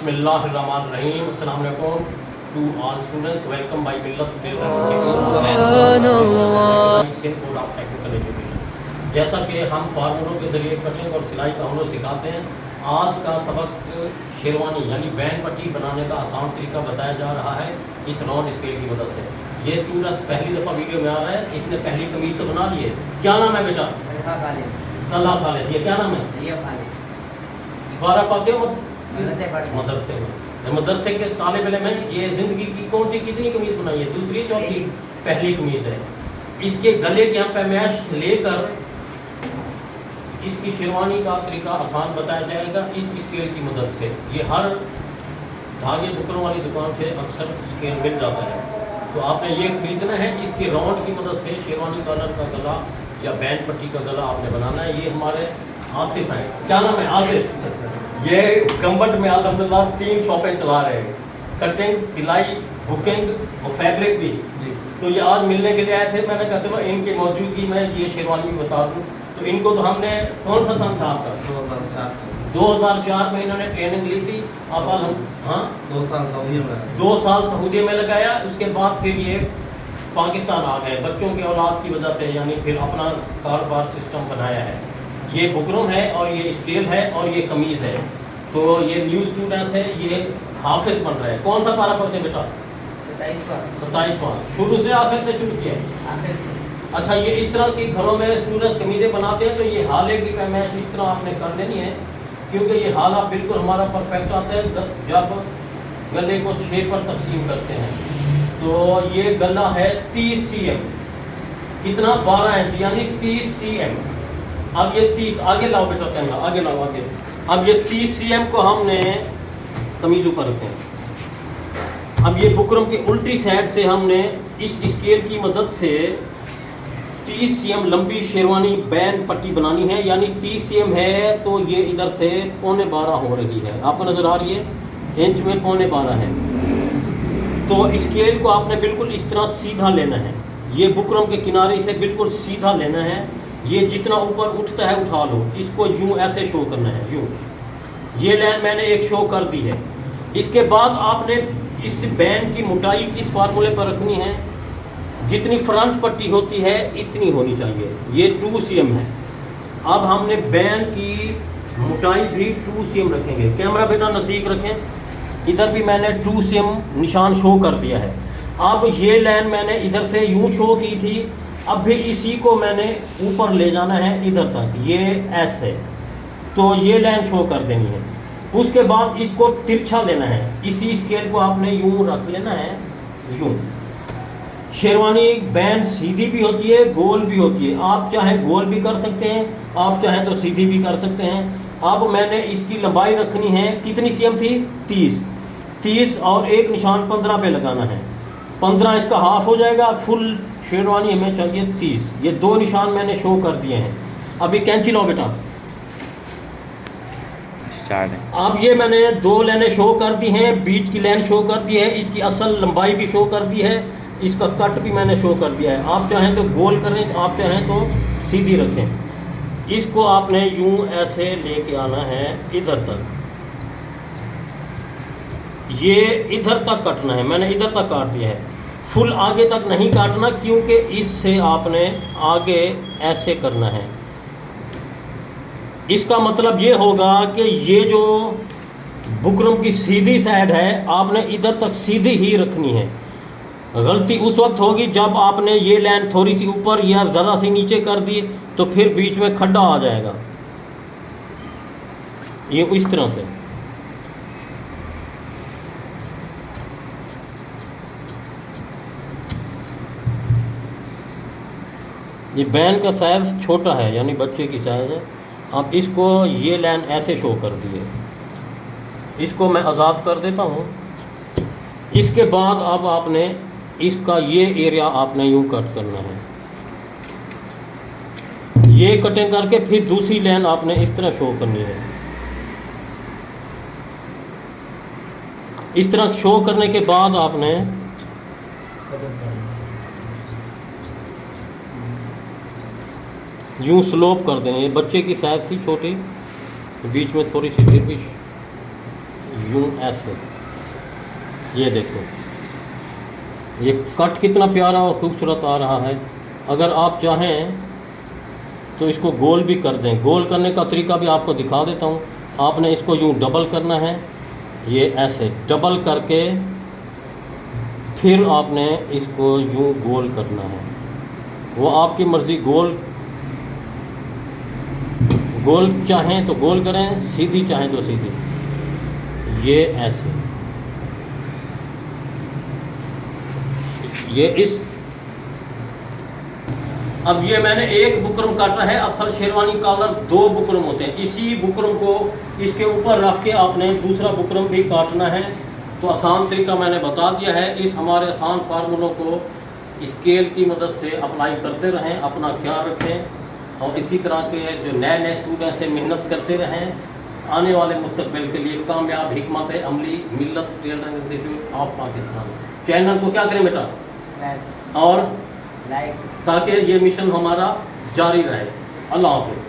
बिस्मिल्लाहिर्रहमानिर्रहीम। अस्सलाम वालेकुम to all students, welcome by Millat board of technical education. जैसा कि हम फार्मूलों के ज़रिए कटिंग और सिलाई का हुनर सिखाते हैं, आज का सबक शेरवानी यानी बैन पट्टी बनाने का आसान तरीका बताया जा रहा है इस राउंड स्केल की मदद से। ये स्टूडेंट पहली दफ़ा वीडियो में आ रहा है, इसने पहली कमीज तो बना ली है। क्या नाम है बेटा? तला खालिद। ये क्या नाम है? 12 पाते हो मदरसे में। मदरसे के तालिब इल्म में ये ज़िंदगी की कौन सी कितनी कमीज़ बनाई है? दूसरी, चौथी? पहली कमीज़ है। इसके गले की हम पैमाइश लेकर इसकी शेरवानी का तरीका आसान बताया जाएगा इस स्केल की मदद से। ये हर धागे बुकरों वाली दुकान से अक्सर स्केल मिल जाता है, तो आपने ये खरीदना है। इसके राउंड की मदद से शेरवानी कॉलर का गला या बैंड पट्टी का गला आपने बनाना है। ये हमारे आसिफ हैं। क्या नाम है? आसिफ। ये गंबट में अल्हम्दुलिल्लाह 3 शॉपें चला रहे हैं, कटिंग, सिलाई, बुकिंग और फैब्रिक भी। तो ये आज मिलने के लिए आए थे। मैंने कहा चलो इनकी मौजूदगी में ये शेरवानी बता दूँ। तो इनको तो हमने कौन सा सन था आपका? 2004 में इन्होंने ट्रेनिंग ली थी। अब हाँ 2 साल सऊदी में 2 साल सऊदी में लगाया। उसके बाद फिर ये पाकिस्तान आ गए बच्चों के औलाद की वजह से, यानी फिर अपना कारोबार सिस्टम बनाया है। ये बुकरम है और ये स्केल है और ये कमीज़ है। तो ये न्यू स्टूडेंट्स है, ये हाफिज बन रहे हैं। कौन सा पारा पढ़ते हैं बेटा? 27वां। शुरू से आखिर से शुरू किया? आखिर से। अच्छा, ये इस तरह की घरों में स्टूडेंट्स कमीज़ें बनाते हैं, तो ये हाले की पैमाइश इस तरह आपने कर लेनी है, क्योंकि ये हाला बिल्कुल हमारा परफेक्ट आता है जब गले को 6 पर तकसीम करते हैं। तो ये गला है 30 cm। कितना? 12 इंच यानी 30 cm। अब ये 30 आगे लाओ बेटा, कैमरा आगे लाओ, आगे। अब ये 30 cm को हमने कमीज ऊपर रखें। अब ये बुकरम के उल्टी साइड से हमने इस स्केल की मदद से 30 cm लंबी शेरवानी बैन पट्टी बनानी है। यानी 30 cm है तो ये इधर से 12.25 हो रही है। आपको नज़र आ रही है? इंच में 12.25 है। तो स्केल को आपने बिल्कुल इस तरह सीधा लेना है। ये बुकरम के किनारे से बिल्कुल सीधा लेना है। ये जितना ऊपर उठता है उठा लो। इसको यूं ऐसे शो करना है, यूं। ये लाइन मैंने एक शो कर दी है। इसके बाद आपने इस बैन की मोटाई किस फार्मूले पर रखनी है? जितनी फ्रंट पट्टी होती है इतनी होनी चाहिए। ये 2 cm है। अब हमने बैन की मोटाई भी 2 cm रखेंगे। कैमरा बेटा नज़दीक रखें। इधर भी मैंने 2 cm निशान शो कर दिया है। अब ये लाइन मैंने इधर से यूं शो की थी, अब भी इसी को मैंने ऊपर ले जाना है इधर तक। ये ऐसे, तो ये लाइन शो कर देनी है। उसके बाद इसको तिरछा लेना है। इसी स्केल को आपने यूं रख लेना है, यूं। शेरवानी बैंड सीधी भी होती है, गोल भी होती है। आप चाहे गोल भी कर सकते हैं, आप चाहे तो सीधी भी कर सकते हैं। अब मैंने इसकी लंबाई रखनी है, कितनी cm थी? 30 और एक निशान 15 पे लगाना है। 15 इसका हाफ हो जाएगा। फुल शेरवानी हमें चाहिए 30। ये 2 निशान मैंने शो कर दिए हैं। अभी कैंची लो बेटा। अब ये मैंने 2 लाइनें शो कर दी हैं, बीच की लाइन शो कर दी है, इसकी असल लंबाई भी शो कर दी है, इसका कट भी मैंने शो कर दिया है। आप चाहें तो गोल करें, आप चाहें तो सीधी रखें। इसको आपने यूं ऐसे लेके आना है इधर तक। ये इधर तक कटना है। मैंने इधर तक काट दिया है। फुल आगे तक नहीं काटना, क्योंकि इससे आपने आगे ऐसे करना है। इसका मतलब ये होगा कि ये जो बुकरम की सीधी साइड है आपने इधर तक सीधी ही रखनी है। गलती उस वक्त होगी जब आपने ये लाइन थोड़ी सी ऊपर या ज़रा सी नीचे कर दी, तो फिर बीच में खड्डा आ जाएगा। ये इस तरह से। ये बैन का साइज़ छोटा है, यानी बच्चे की साइज़ है। अब इसको ये लाइन ऐसे शो कर दिए। इसको मैं आज़ाद कर देता हूँ। इसके बाद अब आपने इसका ये एरिया आपने यूँ कट करना है। ये कटिंग करके फिर दूसरी लाइन आपने इस तरह शो करनी है। इस तरह शो करने के बाद आपने यूँ स्लोप कर देंगे। ये बच्चे की साइज़ थी छोटी, बीच में थोड़ी सी फिर भी यूं ऐसे, ये देखो ये कट कितना प्यारा और खूबसूरत आ रहा है। अगर आप चाहें तो इसको गोल भी कर दें। गोल करने का तरीका भी आपको दिखा देता हूँ। आपने इसको यूं डबल करना है, ये ऐसे डबल करके फिर आपने इसको यूं गोल करना है। वो आपकी मर्ज़ी, गोल चाहें तो गोल करें, सीधी चाहें तो सीधी, ये ऐसे। ये इस अब ये मैंने एक बुकरम काटा है। असल शेरवानी कॉलर 2 बुकरम होते हैं। इसी बुकरम को इसके ऊपर रख के आपने दूसरा बुकरम भी काटना है। तो आसान तरीका मैंने बता दिया है। इस हमारे आसान फार्मूलों को स्केल की मदद से अप्लाई करते रहें, अपना ख्याल रखें और इसी तरह के जो नए नए स्टूडेंट से मेहनत करते रहें। आने वाले मुस्तकबिल के लिए कामयाब हिकमत अमली मिल्लत tailoring institute of Pakistan. Channel को क्या करें बेटा, और लाइक, ताकि ये मिशन हमारा जारी रहे। अल्लाह हाफ़िज़।